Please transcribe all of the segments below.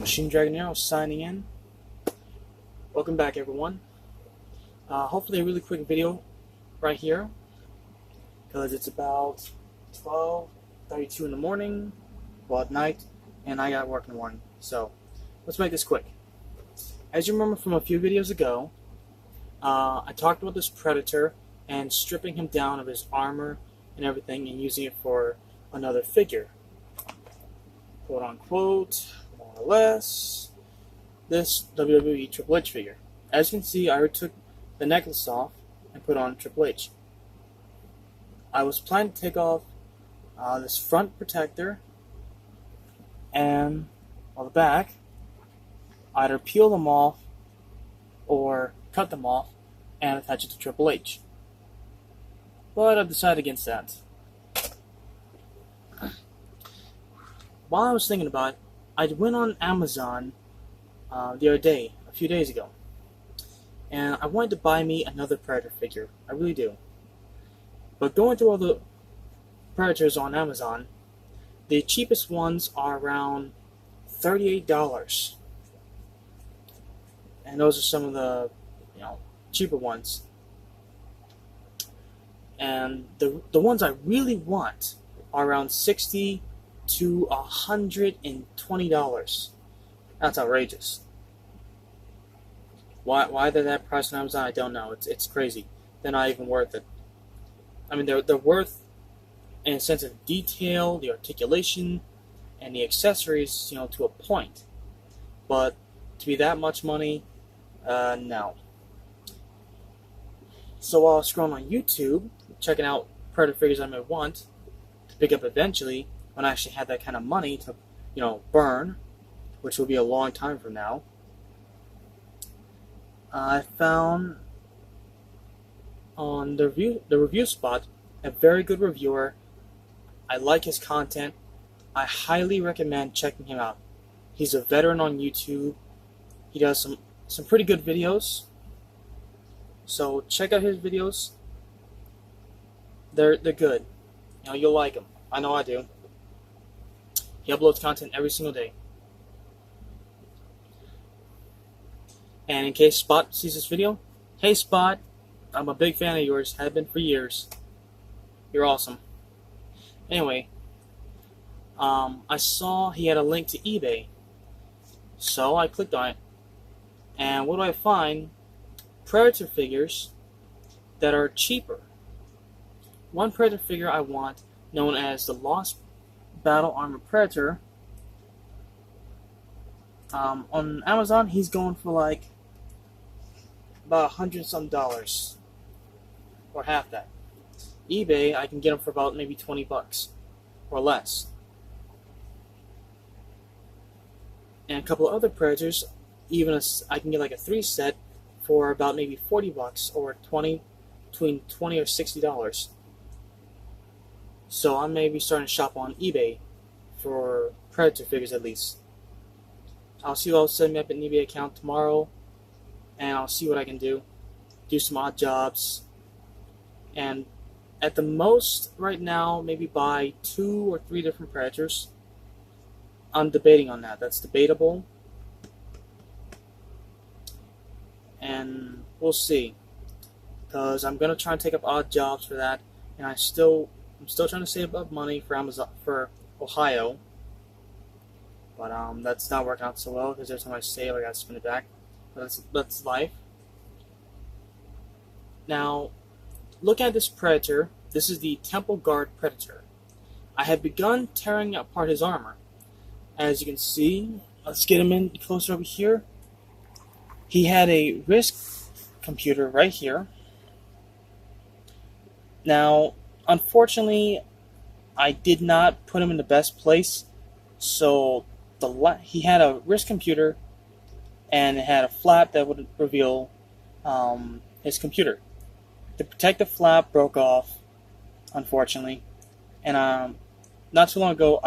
Machine Dragon signing in. Welcome back, everyone. Hopefully a really quick video right here, because it's about 12:32 in the morning, well at night, and I got work in the morning. So let's make this quick. As you remember from a few videos ago, I talked about this Predator and stripping him down of his armor and everything and using it for another figure. Quote unquote, more or less, this WWE Triple H figure. As you can see, I already took the necklace off and put on Triple H. I was planning to take off this front protector and on the back, either peel them off or cut them off and attach it to Triple H. But I've decided against that. While I was thinking about it, I went on Amazon the other day, a few days ago, and I wanted to buy me another Predator figure. I really do. But going through all the Predators on Amazon, the cheapest ones are around $38. And those are some of the, cheaper ones. And the ones I really want are around $60 to $120. That's outrageous. Why they're that price on Amazon, I don't know. It's crazy. They're not even worth it. I mean, they're worth in a sense of detail, the articulation, and the accessories, to a point. But to be that much money, no. So while I was scrolling on YouTube, checking out Predator figures I may want to pick up eventually, when I actually had that kind of money to, burn, which will be a long time from now, I found on the review spot a very good reviewer. I like his content. I highly recommend checking him out. He's a veteran on YouTube. He does some pretty good videos. So check out his videos. They're good. You'll like them. I know I do. He uploads content every single day. And in case Spot sees this video, hey Spot, I'm a big fan of yours, have been for years. You're awesome. Anyway, I saw he had a link to eBay, so I clicked on it. And what do I find? Predator figures that are cheaper. One Predator figure I want, known as the Lost Battle Armor Predator, on Amazon he's going for like about $100 or half that. eBay I can get him for about maybe $20 or less. And a couple of other Predators, I can get like a 3 set for about maybe $40 or between $20 or $60. So I may be starting to shop on eBay for Predator figures at least. I'll see if I'll set me up an eBay account tomorrow, and I'll see what I can do some odd jobs, and at the most right now maybe buy 2 or 3 different Predators. I'm debating on that. That's debatable, and we'll see, because I'm gonna try and take up odd jobs for that, and I'm still trying to save up money for Amazon for Ohio, but that's not working out so well, because every time I save I gotta spend it back. But that's life. Now, look at this Predator. This is the Temple Guard Predator. I have begun tearing apart his armor. As you can see, let's get him in closer over here. He had a wrist computer right here. Now, unfortunately, I did not put him in the best place. So he had a wrist computer, and it had a flap that would reveal his computer. The protective flap broke off, unfortunately, and not too long ago,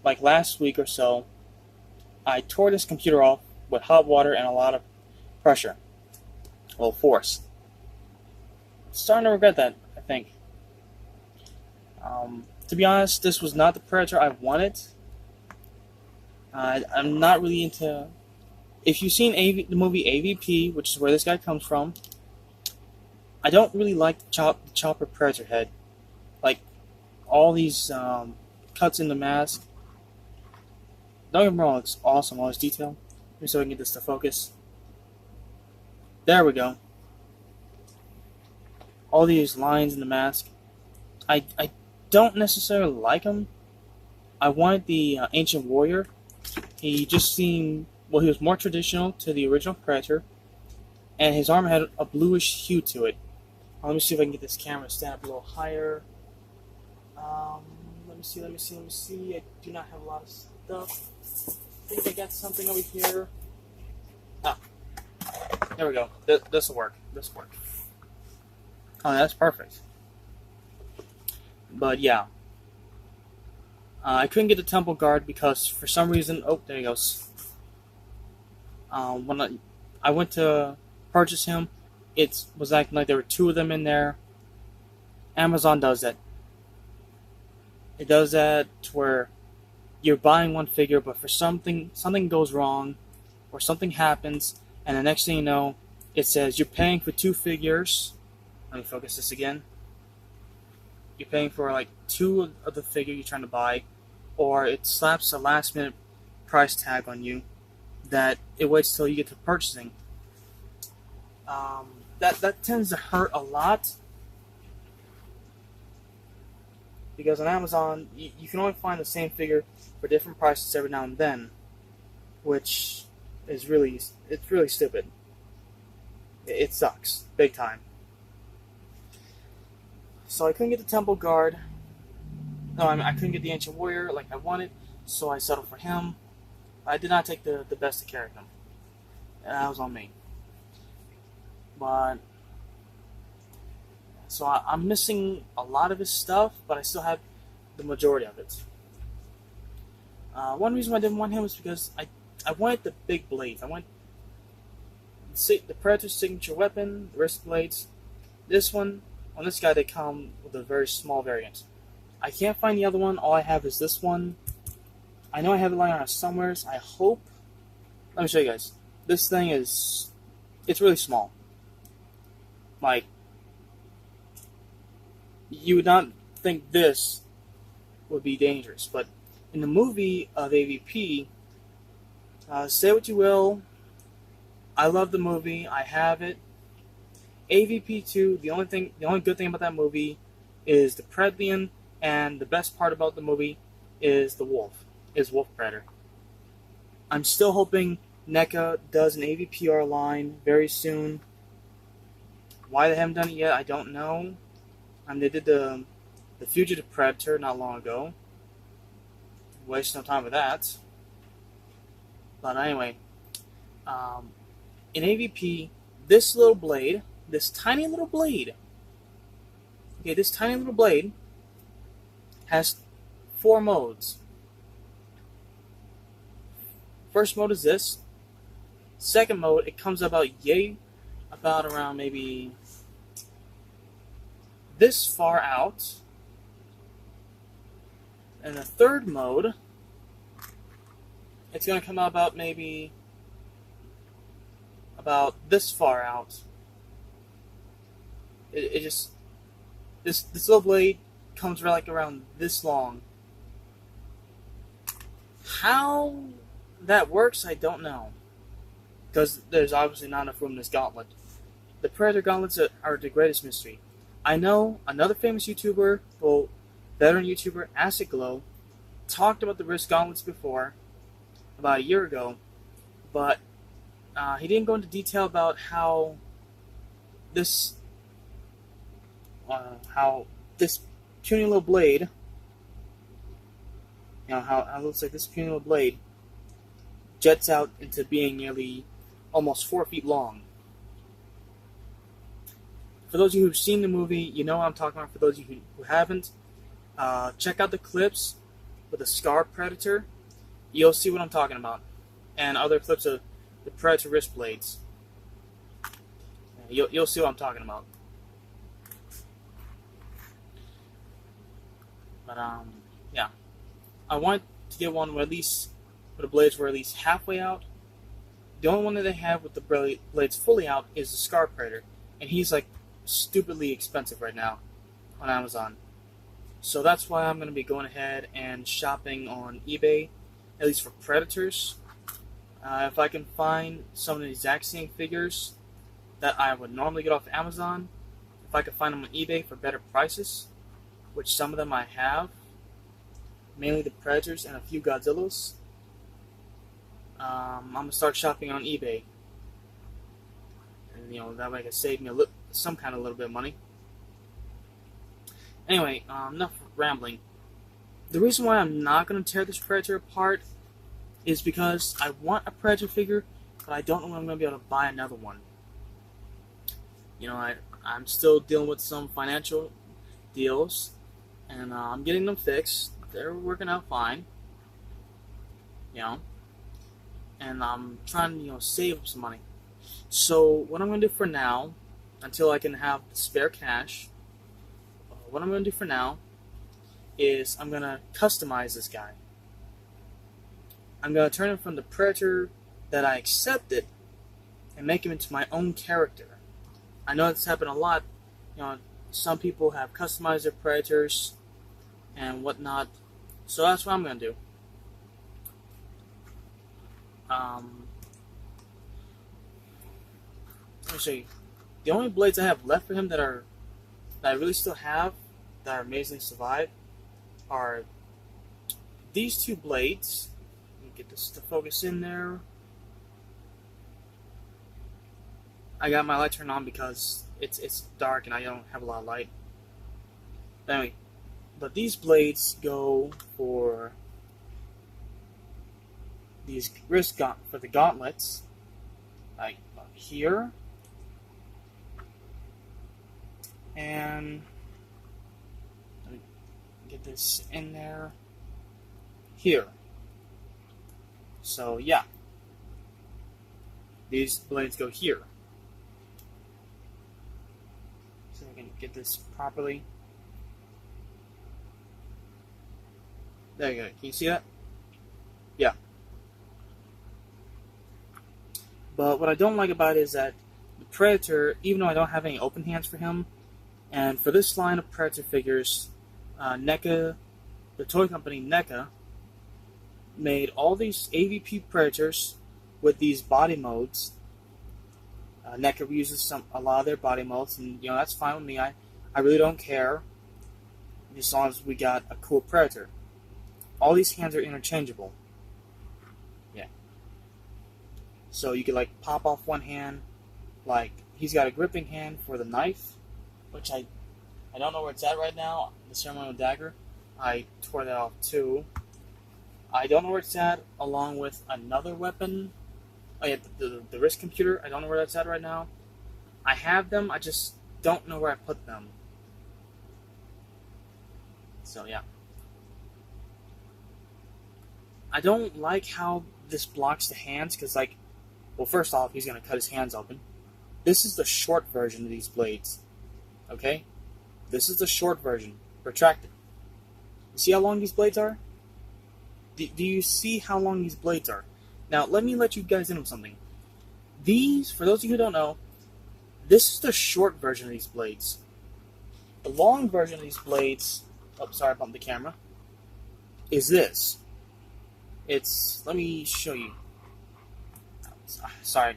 like last week or so, I tore this computer off with hot water and a lot of pressure, well, force. Starting to regret that, I think. To be honest, this was not the Predator I wanted. I'm not really into. If you've seen the movie AVP, which is where this guy comes from, I don't really like the chopper predator head. Like all these cuts in the mask. Don't get me wrong, it's awesome, all this detail. Let me so I can get this to focus. There we go. All these lines in the mask. I don't necessarily like him. I wanted the Ancient Warrior. He just seemed, well, he was more traditional to the original Predator, and his armor had a bluish hue to it. Let me see if I can get this camera to stand up a little higher. Let me see. I do not have a lot of stuff. I think I got something over here. Ah, there we go. This will work. This will work. Oh, that's perfect. But yeah. I couldn't get the temple guard because for some reason, oh, there he goes. When I went to purchase him, it was acting like there were two of them in there. Amazon does that. It does that to where you're buying one figure, but for something goes wrong, or something happens, and the next thing you know, it says you're paying for two figures. Let me focus this again. You're paying for like two of the figure you're trying to buy, or it slaps a last minute price tag on you that it waits till you get to purchasing. That tends to hurt a lot, because on Amazon you can only find the same figure for different prices every now and then, which is really stupid. It sucks big time. So I couldn't get the Temple Guard. No, I couldn't get the Ancient Warrior like I wanted, so I settled for him. I did not take the best of care of him. That was on me. But so I'm missing a lot of his stuff, but I still have the majority of it. One reason why I didn't want him was because I wanted the big blades. I want the Predator's signature weapon, the wrist blades. This one, on this guy, they come with a very small variant. I can't find the other one. All I have is this one. I know I have it lying around somewhere. I hope. Let me show you guys. This thing is, it's really small. Like, you would not think this would be dangerous, but in the movie of AVP, say what you will, I love the movie. I have it. AVP 2. The only good thing about that movie is the Predlian, and the best part about the movie is the wolf. Is Wolf Predator. I'm still hoping NECA does an AVPR line very soon. Why they haven't done it yet, I don't know. They did the Fugitive Predator not long ago. Waste no time with that. But anyway, in AVP, this little blade, this tiny little blade, has 4 modes. First mode is this. Second mode, it comes about around maybe this far out. And the third mode, it's going to come out about maybe about this far out. It just, this little blade comes around this long. How that works, I don't know, because there's obviously not enough room in this gauntlet. The Predator gauntlets are the greatest mystery. I know another famous YouTuber, well, veteran YouTuber, Acid Glow, talked about the wrist gauntlets before, about a year ago, but he didn't go into detail about how this puny little blade, how it looks like this puny little blade jets out into being nearly almost 4 feet long. For those of you who've seen the movie, you know what I'm talking about. For those of you who haven't, check out the clips with the Scar Predator. You'll see what I'm talking about. And other clips of the Predator wrist blades. You'll see what I'm talking about. But, yeah. I want to get one with at least but the blades were at least halfway out. The only one that they have with the blades fully out is the Scar Predator, and he's like stupidly expensive right now on Amazon. So that's why I'm going to be going ahead and shopping on eBay, at least for Predators. If I can find some of the exact same figures that I would normally get off Amazon, if I can find them on eBay for better prices, which some of them I have, mainly the Predators and a few Godzillas, I'm going to start shopping on eBay. And, that way it can save me some kind of little bit of money. Anyway, enough rambling. The reason why I'm not going to tear this Predator apart is because I want a Predator figure, but I don't know when I'm going to be able to buy another one. I'm still dealing with some financial deals, and I'm getting them fixed. They're working out fine. And I'm trying to, save up some money. So what I'm going to do for now, until I can have spare cash, what I'm going to do for now is I'm going to customize this guy. I'm going to turn him from the Predator that I accepted and make him into my own character. I know it's happened a lot. Some people have customized their Predators and whatnot. So that's what I'm going to do. Let me show you. The only blades I have left for him that I really still have, that are amazingly survived, are these two blades. Let me get this to focus in there. I got my light turned on because it's dark and I don't have a lot of light. Anyway, but these blades go for these wrist for the gauntlets, like here, and let me get this in there here. So yeah, these blades go here. So I can get this properly. There you go. Can you see that? Yeah. But what I don't like about it is that the Predator, even though I don't have any open hands for him, and for this line of Predator figures, NECA, the toy company NECA, made all these AVP Predators with these body modes. NECA uses a lot of their body modes, and that's fine with me. I really don't care, as long as we got a cool Predator. All these hands are interchangeable. Yeah. So you could pop off one hand, he's got a gripping hand for the knife, which I don't know where it's at right now. The ceremonial dagger, I tore that off too. I don't know where it's at, along with another weapon. Oh yeah, the wrist computer. I don't know where that's at right now. I have them, I just don't know where I put them. So yeah. I don't like how this blocks the hands, because well, first off, he's going to cut his hands open. This is the short version of these blades. Okay? This is the short version. Retracted. You see how long these blades are? Do you see how long these blades are? Now, let me let you guys in on something. These, for those of you who don't know, this is the short version of these blades. The long version of these blades, oh, sorry, I bumped the camera, is this. Let me show you. Sorry.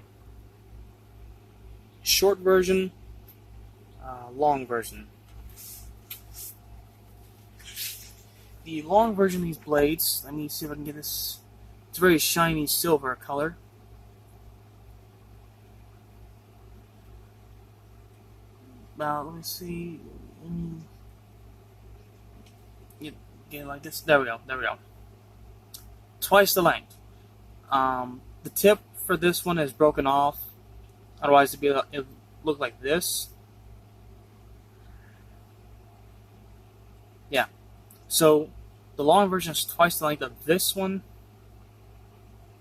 Short version, long version. The long version of these blades, let me see if I can get this. It's a very shiny silver color. Let me see. Get it like this. There we go. There we go. Twice the length. The tip for this one is broken off. Otherwise, it'd look like this. Yeah. So the long version is twice the length of this one.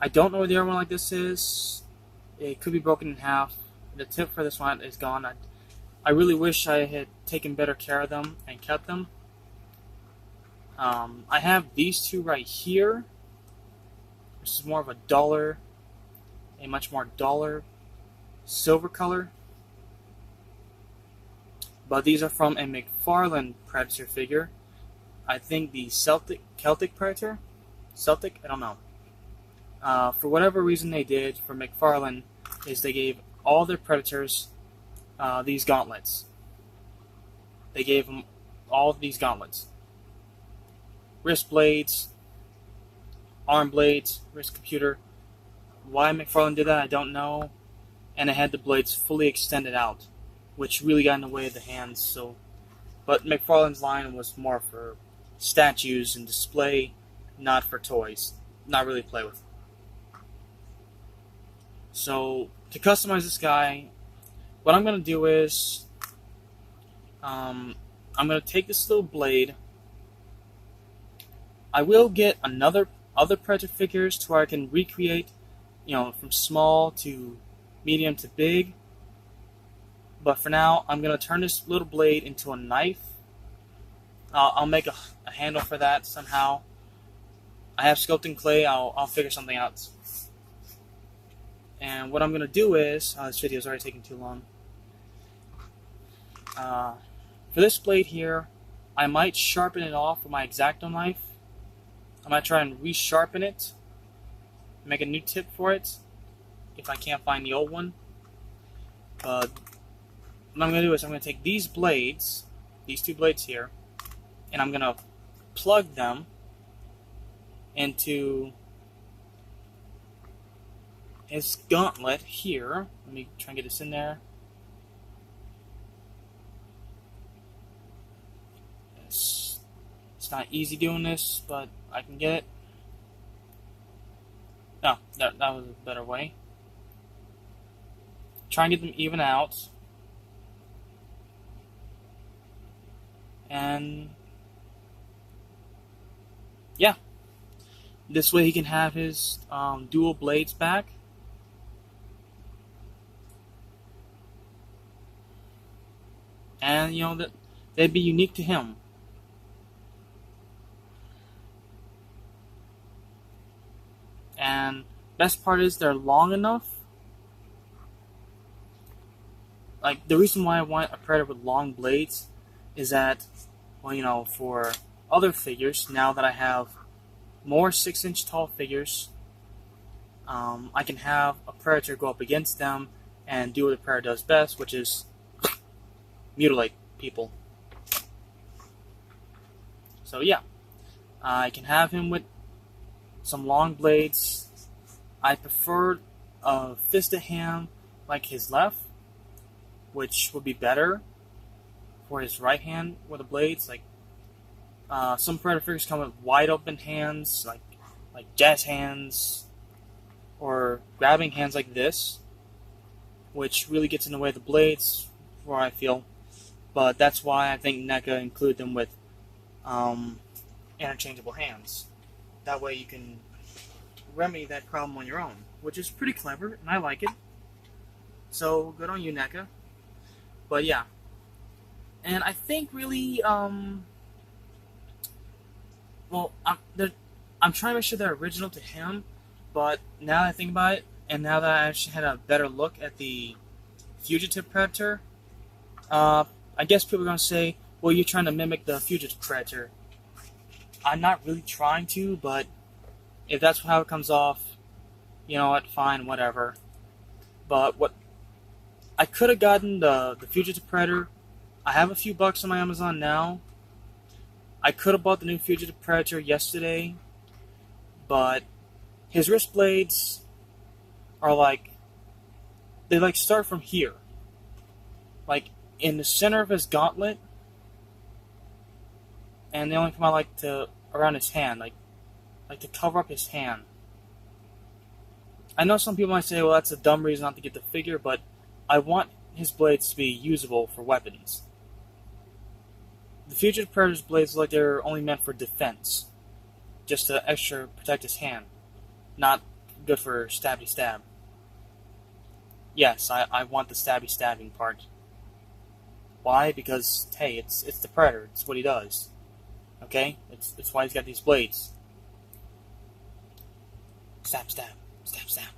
I don't know where the other one like this is. It could be broken in half. The tip for this one is gone. I really wish I had taken better care of them and kept them. I have these two right here. This is more of a much more duller silver color. But these are from a McFarlane Predator figure. I think the Celtic Predator? Celtic? I don't know. For whatever reason they did for McFarlane is they gave all their Predators these gauntlets. They gave them all of these gauntlets. Wrist blades, arm blades, wrist computer. Why McFarlane did that, I don't know. And it had the blades fully extended out, which really got in the way of the hands. But McFarlane's line was more for statues and display, not for toys. Not really play with. So, to customize this guy, what I'm going to do is, I'm going to take this little blade. I will get other Predator figures to where I can recreate, from small to medium to big. But for now, I'm going to turn this little blade into a knife. I'll make a handle for that somehow. I have sculpting clay. I'll figure something out. And what I'm going to do is, this video is already taking too long. For this blade here, I might sharpen it off with my X-Acto knife. I might try and resharpen it, make a new tip for it, if I can't find the old one. What I'm going to do is I'm going to take these blades, these two blades here, and I'm going to plug them into his gauntlet here. Let me try and get this in there. It's not easy doing this, but I can get it. No, that was a better way. Try and get them even out. And yeah, this way he can have his dual blades back. And that they'd be unique to him. And best part is they're long enough. Like, the reason why I want a Predator with long blades is that, well, for other figures, now that I have more 6-inch tall figures, I can have a Predator go up against them and do what a Predator does best, which is mutilate people. So yeah, I can have him with some long blades. I prefer a fisted hand like his left, which would be better for his right hand with the blades. Like some Predator figures come with wide open hands, like jazz hands, or grabbing hands like this, which really gets in the way of the blades, where I feel. But that's why I think NECA include them with interchangeable hands. That way you can remedy that problem on your own, which is pretty clever, and I like it. So, good on you, NECA. But yeah. And I think really, I'm trying to make sure they're original to him, but now that I think about it, and now that I actually had a better look at the Fugitive Predator, I guess people are going to say, well, you're trying to mimic the Fugitive Predator. I'm not really trying to, but if that's how it comes off, you know what, fine, whatever. But what I could have gotten the Fugitive Predator. I have a few bucks on my Amazon now. I could have bought the new Fugitive Predator yesterday, but his wrist blades are they start from here. Like in the center of his gauntlet, and they only come out around his hand, like to cover up his hand. I know some people might say, well, that's a dumb reason not to get the figure, but I want his blades to be usable for weapons. The Fugitive Predator's blades look like they're only meant for defense, just to extra protect his hand, not good for stabby stab. Yes, I want the stabby stabbing part. Why? Because hey, it's the Predator. It's what he does. Okay, it's why he's got these blades. Stab, stab, stab, stab.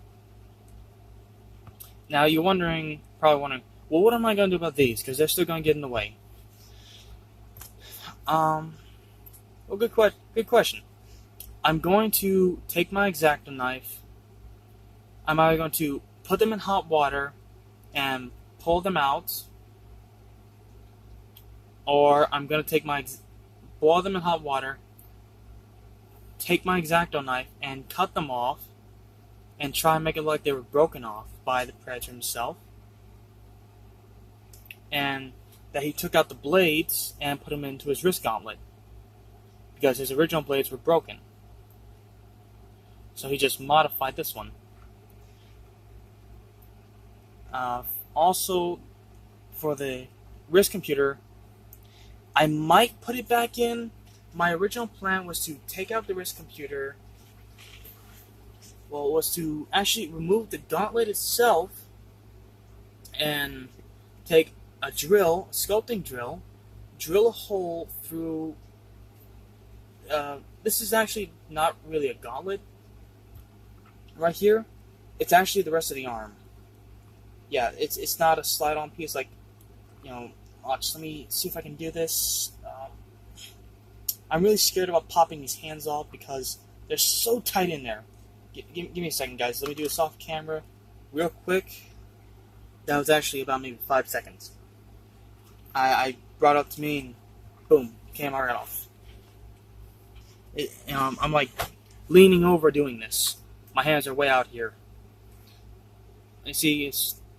Now you're probably wondering, well, what am I going to do about these? Because they're still going to get in the way. Well, good question. I'm going to take my X-Acto knife. I'm either going to put them in hot water and pull them out, or I'm going to boil them in hot water, take my X-Acto knife and cut them off, and try and make it like they were broken off by the predator himself, and that he took out the blades and put them into his wrist gauntlet, because his original blades were broken. So he just modified this one. Also, for the wrist computer, I might put it back in. My original plan was to take out the wrist computer. Well, it was to actually remove the gauntlet itself and take a sculpting drill, drill a hole through. This is actually not really a gauntlet. Right here, it's actually the rest of the arm. Yeah, it's not a slide-on piece like, watch, let me see if I can do this. I'm really scared about popping these hands off because they're so tight in there. Give me a second, guys. Let me do a soft camera real quick. That was actually about maybe 5 seconds. I brought it up to me and boom, came right off. I'm like leaning over doing this. My hands are way out here. You see,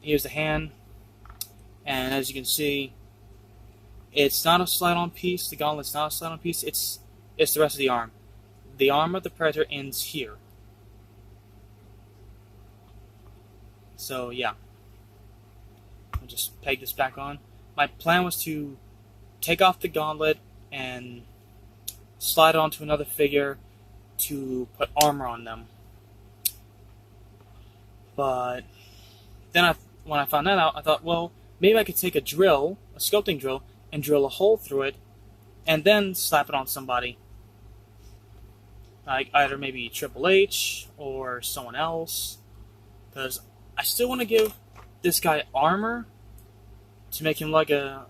here's the hand, and as you can see, it's not a slide-on piece. The gauntlet's not a slide-on piece. It's the rest of the arm. The arm of the predator ends here. So yeah, I'll just peg this back on. My plan was to take off the gauntlet and slide it onto another figure to put armor on them. But then when I found that out, I thought, well, maybe I could take a sculpting drill, and drill a hole through it, and then slap it on somebody. Like either maybe Triple H or someone else. Because I still want to give this guy armor to make him like an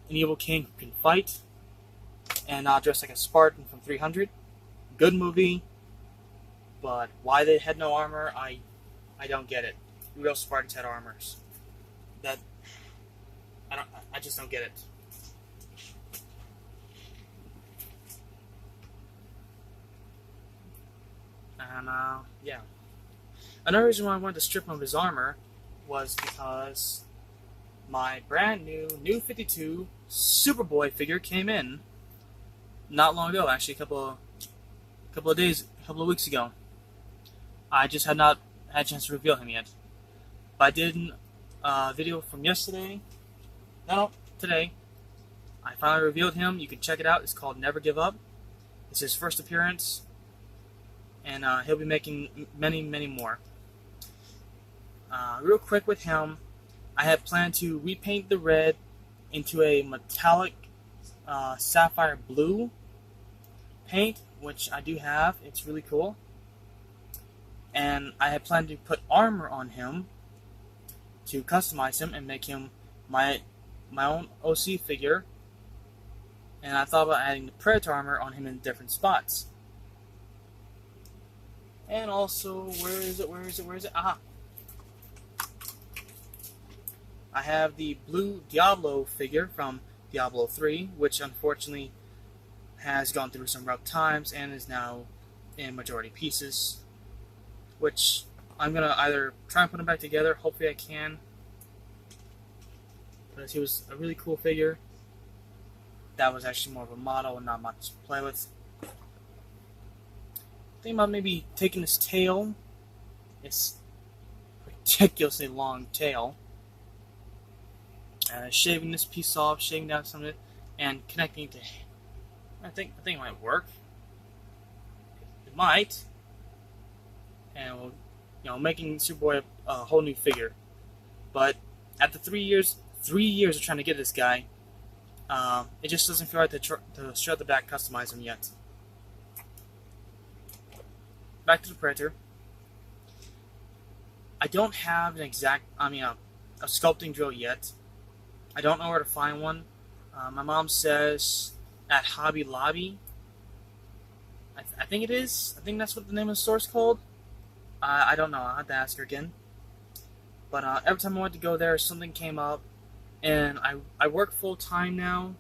evil king who can fight, and not dress like a Spartan from 300. Good movie, but why they had no armor, I don't get it. Real Spartans had armors. I just don't get it. And yeah. Another reason why I wanted to strip him of his armor was because my brand new 52 Superboy figure came in not long ago, actually a couple of weeks ago. I just had not had a chance to reveal him yet. But I did a video from yesterday. No, today. I finally revealed him. You can check it out. It's called Never Give Up. It's his first appearance. And he'll be making many, many more. Real quick with him, I had planned to repaint the red into a metallic sapphire blue paint, which I do have. It's really cool. And I had planned to put armor on him to customize him and make him my own OC figure. And I thought about adding the Predator armor on him in different spots. And also, where is it? Aha! I have the blue Diablo figure from Diablo 3, which unfortunately has gone through some rough times and is now in majority pieces. Which I'm going to either try and put them back together, hopefully I can. Because he was a really cool figure. That was actually more of a model and not much to play with. Think about maybe taking his tail. It's ridiculously long tail. Shaving this piece off, shaving down some of it, and connecting it to. I think it might work. It might. And we'll, making Superboy a whole new figure. But after 3 years of trying to get this guy, it just doesn't feel right to strut the back, customize him yet. Back to the Predator. I don't have an exact, a sculpting drill yet. I don't know where to find one. My mom says at Hobby Lobby. I think it is. I think that's what the name of the store is called. I don't know. I'll have to ask her again. But every time I went to go there, something came up. And I work full time now.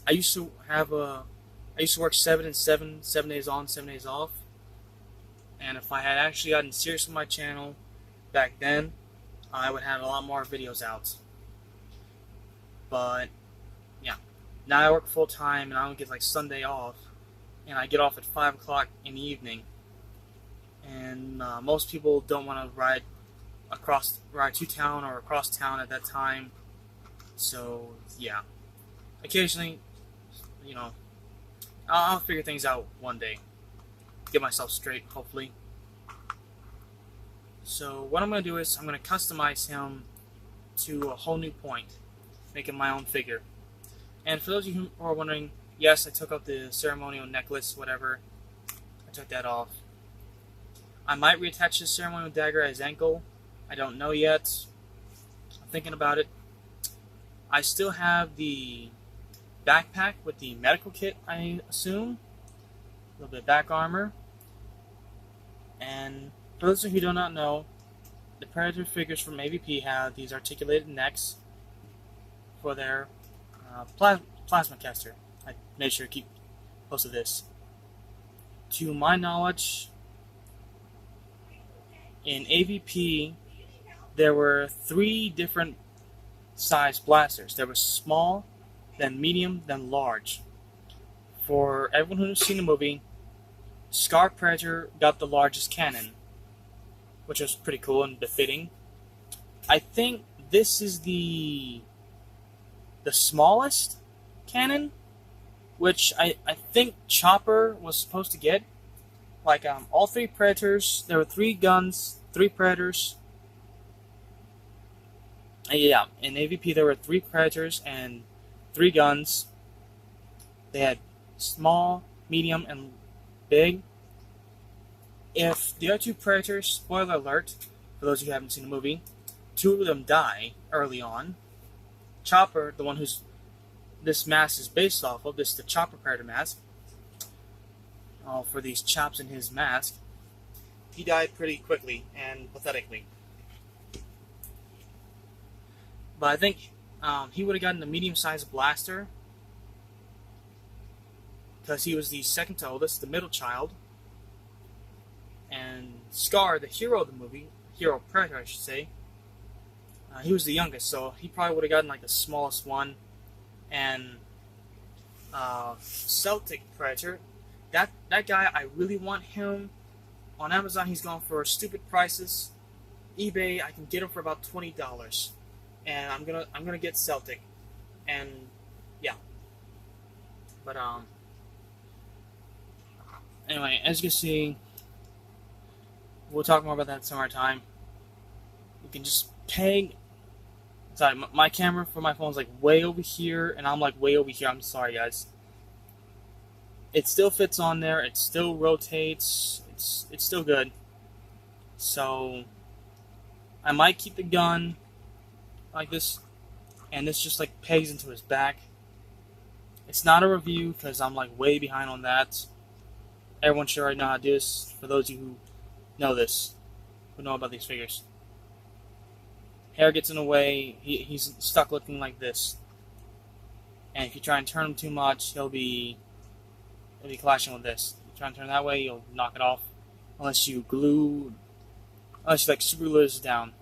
I used to work 7 and 7, 7 days on, 7 days off. And if I had actually gotten serious with my channel back then, I would have a lot more videos out. But yeah, now I work full time and I don't get like Sunday off, and I get off at 5 o'clock in the evening. And most people don't want to ride to town or across town at that time. So yeah, occasionally, you know, I'll figure things out one day, get myself straight, hopefully. So what I'm going to do is I'm going to customize him to a whole new point, make him my own figure. And for those of you who are wondering, yes, I took out the ceremonial necklace, whatever. I took that off. I might reattach the ceremonial dagger at his ankle. I don't know yet. I'm thinking about it. I still have the backpack with the medical kit, I assume. A little bit of back armor. And for those of you who do not know, the Predator figures from AVP have these articulated necks for their plasma caster. I made sure to keep close to this. To my knowledge, in AVP, there were 3 different size blasters. There was small, then medium, then large. For everyone who's seen the movie, Scar Predator got the largest cannon, which was pretty cool and befitting. I think this is the smallest cannon, which I think Chopper was supposed to get. Like all 3 Predators, there were 3 guns, 3 Predators. Yeah, in AVP there were 3 Predators and 3 guns. They had small, medium, and big. If the other 2 Predators, spoiler alert, for those of you who haven't seen the movie, 2 of them die early on. Chopper, the one who's this mask is based off of, this is the Chopper Predator mask. For these chops in his mask, he died pretty quickly and pathetically. But I think he would have gotten the medium-sized blaster because he was the second to oldest, the middle child. And Scar, the hero of the movie, hero Predator I should say, he was the youngest, so he probably would have gotten like the smallest one. And Celtic Predator, that guy, I really want him. On Amazon he's going for stupid prices. eBay I can get him for about $20. And I'm gonna get Celtic. And yeah. But anyway, as you can see, we'll talk more about that some other time. You can just peg. Sorry, my camera for my phone is like way over here, and I'm like way over here. I'm sorry, guys. It still fits on there. It still rotates. It's still good. So I might keep the gun like this, and this just like pegs into his back. It's not a review because I'm like way behind on that. Everyone should already know how to do this. For those of you who know this, who know about these figures. Hair gets in the way, he's stuck looking like this. And if you try and turn him too much, he'll be clashing with this. If you try and turn that way, you'll knock it off. Unless you like super glue this down.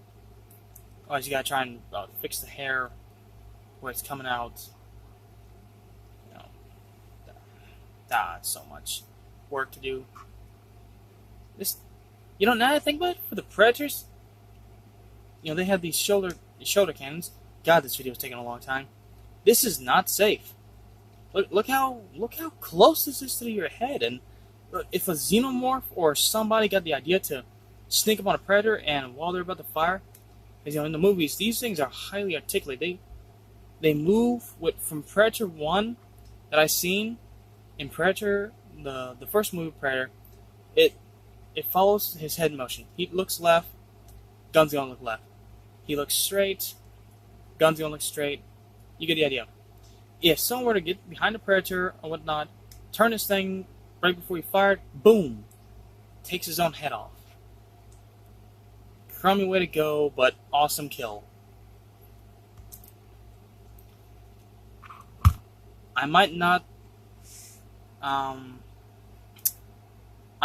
Otherwise you gotta try and fix the hair where it's coming out. You know, that's so much work to do. This, you know, now that I think about it, for the Predators, you know, they have these shoulder cannons. God, this video is taking a long time. This is not safe. Look how close this is to your head. And if a xenomorph or somebody got the idea to sneak up on a Predator, and while they're about to fire, because you know in the movies these things are highly articulate. They move from Predator 1 that I seen in Predator, the first movie Predator. It it follows his head motion. He looks left, gun's gonna look left. He looks straight, gun's gonna look straight. You get the idea. If someone were to get behind the Predator or whatnot, turn this thing right before he fired, boom, takes his own head off. Crummy way to go, but awesome kill. I might not, I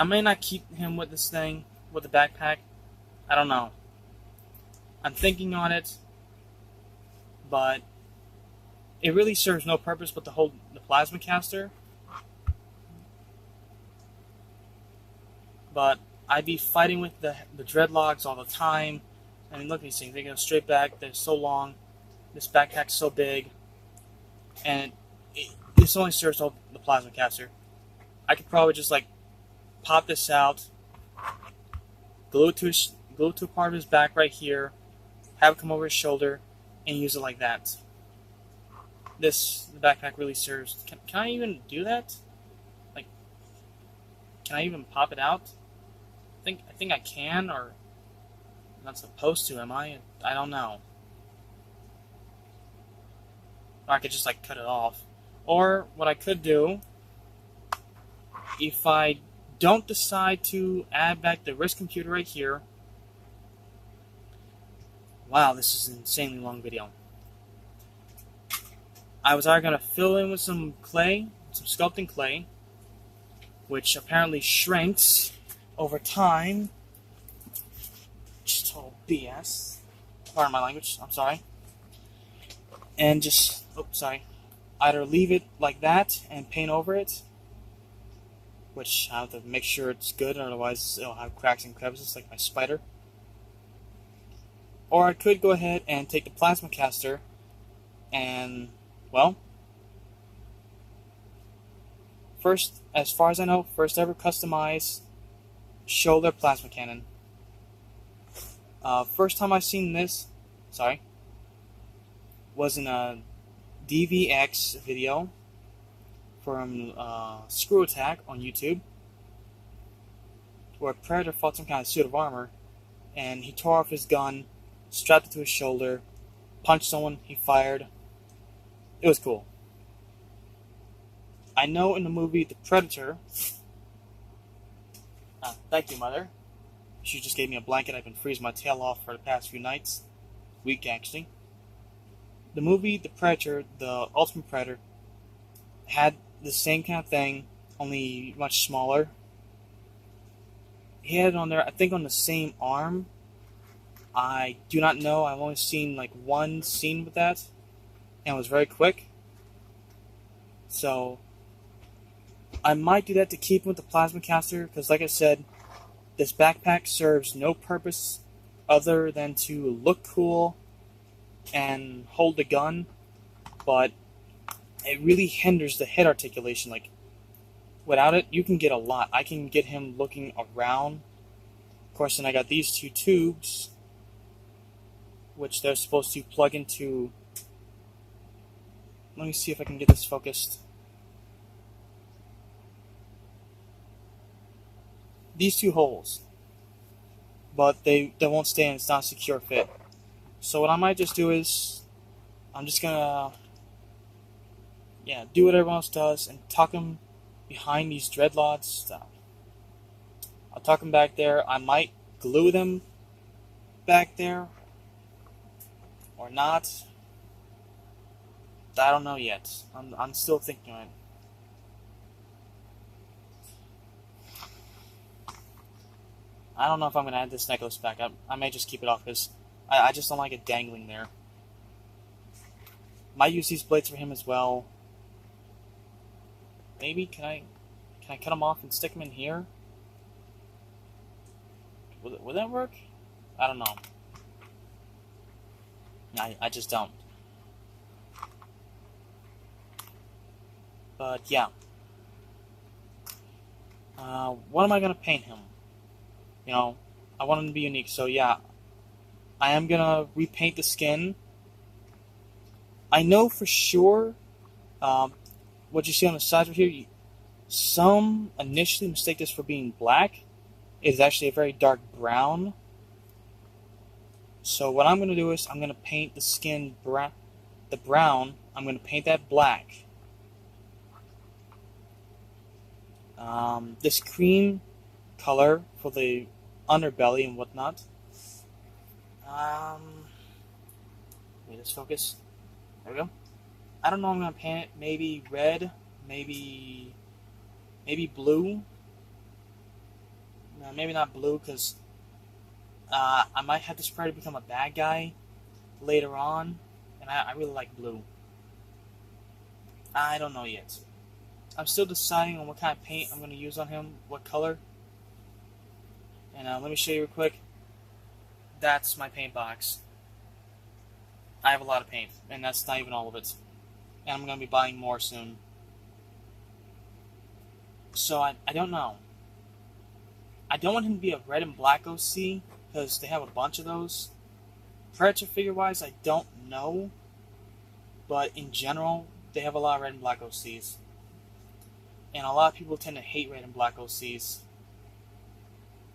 may not keep him with this thing, with the backpack. I don't know. I'm thinking on it, but it really serves no purpose but to hold the plasma caster. But I'd be fighting with the dreadlocks all the time. I mean, look at these things. They go straight back. They're so long. This backpack's so big. And this only serves to hold the plasma caster. I could probably just, like, pop this out, glue it to a part of his back right here, have it come over his shoulder, and use it like that. The backpack really serves. Can I even do that? Like, can I even pop it out? I think I can, or I'm not supposed to, am I? I don't know. Or I could just, like, cut it off. Or what I could do, if I don't decide to add back the wrist computer right here. Wow, this is an insanely long video. I was either going to fill in with some clay, some sculpting clay, which apparently shrinks over time. Just total BS. Pardon my language, I'm sorry. And just, either leave it like that and paint over it, which I have to make sure it's good, otherwise it'll have cracks and crevices like my spider. Or I could go ahead and take the plasma caster and, well, first, as far as I know, first ever customized shoulder plasma cannon. First time I've seen this, was in a DVX video from Screw Attack on YouTube, where a Predator fought some kind of suit of armor, and he tore off his gun, strapped it to his shoulder, punched someone, he fired. It was cool. I know in the movie The Predator, thank you, Mother. She just gave me a blanket. I've been freezing my tail off for the past few nights. Week, actually. The movie The Predator, the Ultimate Predator, had the same kind of thing, only much smaller. He had it on there, I think on the same arm. I do not know. I've only seen like one scene with that, and it was very quick. So I might do that to keep him with the plasma caster, because like I said, this backpack serves no purpose other than to look cool and hold the gun, but it really hinders the head articulation. Like, without it, you can get a lot. I can get him looking around. Of course, then I got these two tubes, which they're supposed to plug into. Let me see if I can get this focused. These two holes, but they won't stay in. It's not a secure fit. So what I might just do is, I'm just gonna, do what everyone else does and tuck them behind these dreadlocks. I'll tuck them back there. I might glue them back there or not. I don't know yet. I'm still thinking on it. I don't know if I'm going to add this necklace back. I may just keep it off because I just don't like it dangling there. Might use these blades for him as well. Maybe, can I cut them off and stick them in here? Will that work? I don't know. I just don't. But yeah. What am I going to paint him? You know, I want him to be unique, so yeah. I am going to repaint the skin. I know for sure, what you see on the sides right here, some initially mistake this for being black. is actually a very dark brown. So what I'm going to do is I'm going to paint the skin the brown. I'm going to paint that black. This cream color for the underbelly and whatnot. Let me just focus. There we go. I don't know. I'm going to paint it maybe red, maybe blue. No, maybe not blue because I might have this try to become a bad guy later on, and I really like blue. I don't know yet. I'm still deciding on what kind of paint I'm going to use on him, what color. And let me show you real quick. That's my paint box. I have a lot of paint, and that's not even all of it. And I'm going to be buying more soon. So I don't know. I don't want him to be a red and black OC, because they have a bunch of those. Predator figure-wise, I don't know. But in general, they have a lot of red and black OCs. And a lot of people tend to hate red and black OCs.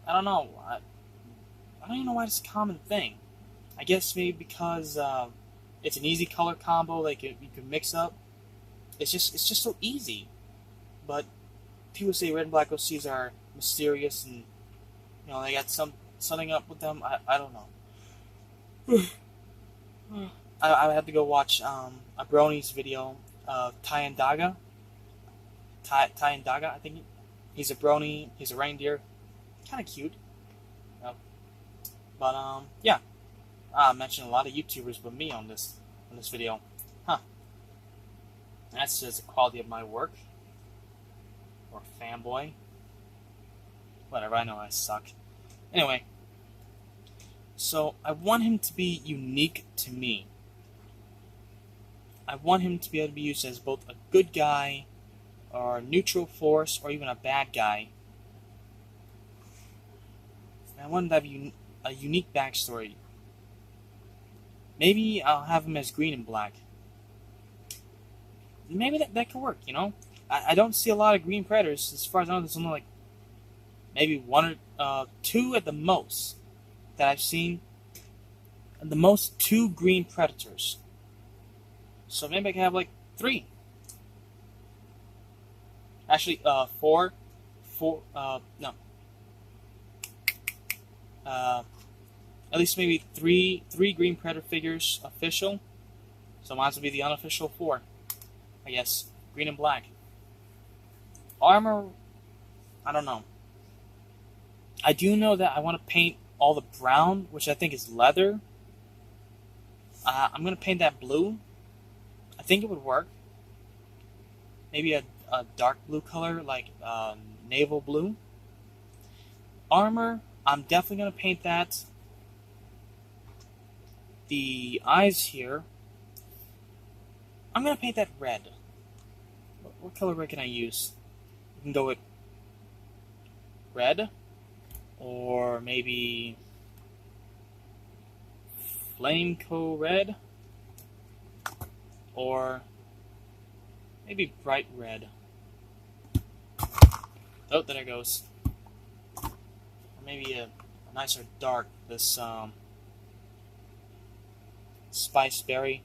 I don't know. I don't even know why it's a common thing. I guess maybe because it's an easy color combo that you can mix up. It's just so easy. But people say red and black OCs are mysterious and they got something up with them. I don't know. I have to go watch a Brony's video of Ty and Daga, I think he's a Brony. He's a reindeer, kind of cute. But yeah, I mentioned a lot of YouTubers, but me on this video, huh? That's just the quality of my work, or fanboy. Whatever. I know I suck. Anyway, so I want him to be unique to me. I want him to be able to be used as both a good guy, or a neutral force, or even a bad guy. And I want him to have a unique backstory. Maybe I'll have him as green and black. Maybe that could work, I don't see a lot of green predators. As far as I know, there's only like maybe one or two at the most that I've seen. At the most, 2 green predators. So maybe I can have like 3. Actually, 4. No. At least maybe three green predator figures official. So might as well be the unofficial 4. I guess. Green and black. Armor, I don't know. I do know that I want to paint all the brown, which I think is leather. I'm going to paint that blue. I think it would work. Maybe a dark blue color, like naval blue. Armor, I'm definitely going to paint that. The eyes here, I'm going to paint that red. What color red can I use? We can go with red, or maybe Flameco red, or maybe bright red. Oh, there it goes. Or maybe a nicer dark, this spice berry.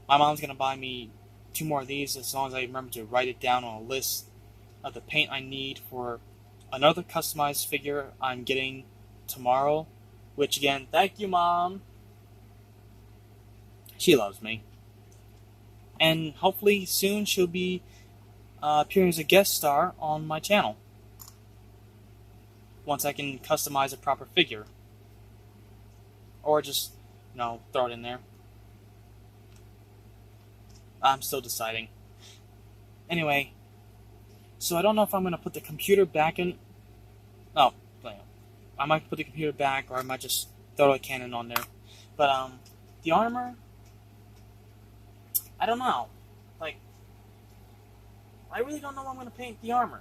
My mom's gonna buy me 2 more of these as long as I remember to write it down on a list of the paint I need for another customized figure I'm getting tomorrow. Which again, thank you, Mom. She loves me. And hopefully soon she'll be appearing as a guest star on my channel. Once I can customize a proper figure. Or just, throw it in there. I'm still deciding. Anyway, so I don't know if I'm going to put the computer back in. Oh, I might put the computer back, or I might just throw a cannon on there. But the armor, I don't know. I really don't know how I'm going to paint the armor.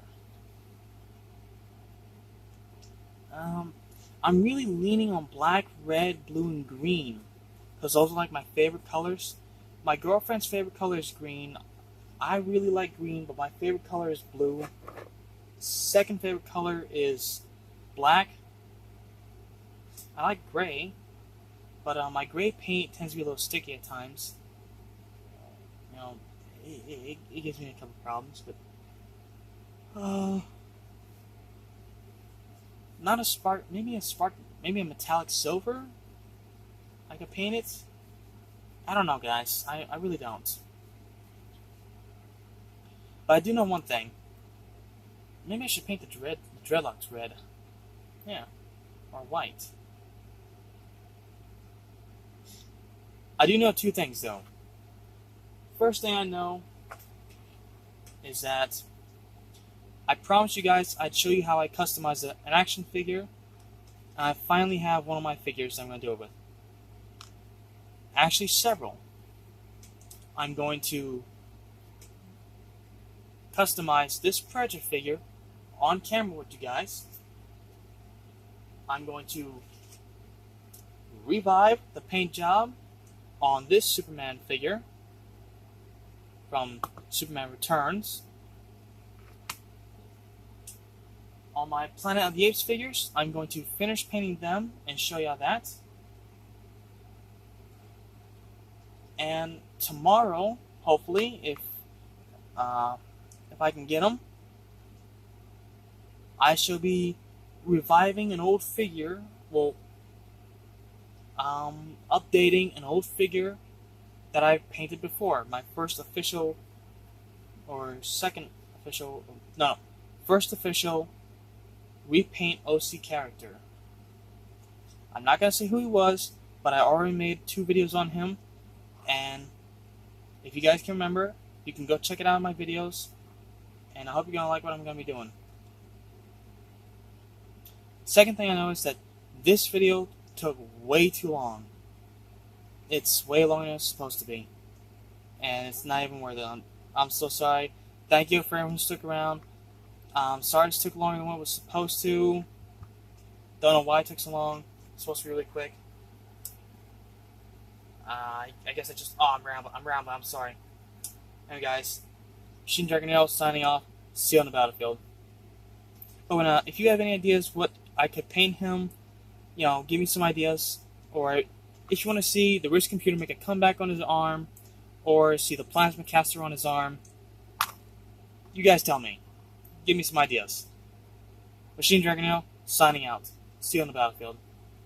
I'm really leaning on black, red, blue, and green, because those are like my favorite colors. My girlfriend's favorite color is green. I really like green, but my favorite color is blue. Second favorite color is black. I like gray, but my gray paint tends to be a little sticky at times. You know, it gives me a couple problems, but not a spark, maybe a metallic silver. I could paint it. I don't know, guys. I really don't. But I do know one thing. Maybe I should paint the dreadlocks red. Yeah, or white. I do know two things, though. First thing I know is that I promised you guys I'd show you how I customize an action figure, and I finally have one of my figures I'm going to do it with. Actually, several. I'm going to customize this Predator figure on camera with you guys. I'm going to revive the paint job on this Superman figure from Superman Returns. On my Planet of the Apes figures, I'm going to finish painting them and show you that. And tomorrow, hopefully, if I can get them, I shall be reviving an old figure. Well, updating an old figure that I've painted before. My first official, or second official, no, first official repaint OC character. I'm not going to say who he was, but I already made 2 videos on him, and if you guys can remember, you can go check it out in my videos, and I hope you're going to like what I'm going to be doing. Second thing I know is that this video took way too long. It's way longer than it's supposed to be, and it's not even worth it. I'm so sorry. Thank you for everyone who stuck around. Sorry this took longer than what it was supposed to. Don't know why it took so long. It's supposed to be really quick. I guess I'm rambling. I'm sorry. Anyway, guys, Machine Dragonelle signing off. See you on the battlefield. Oh, and if you have any ideas what I could paint him, give me some ideas. Or if you want to see the Wrist Computer make a comeback on his arm, or see the Plasma Caster on his arm, you guys tell me. Give me some ideas. Machine Dragonelle signing out. See you on the battlefield.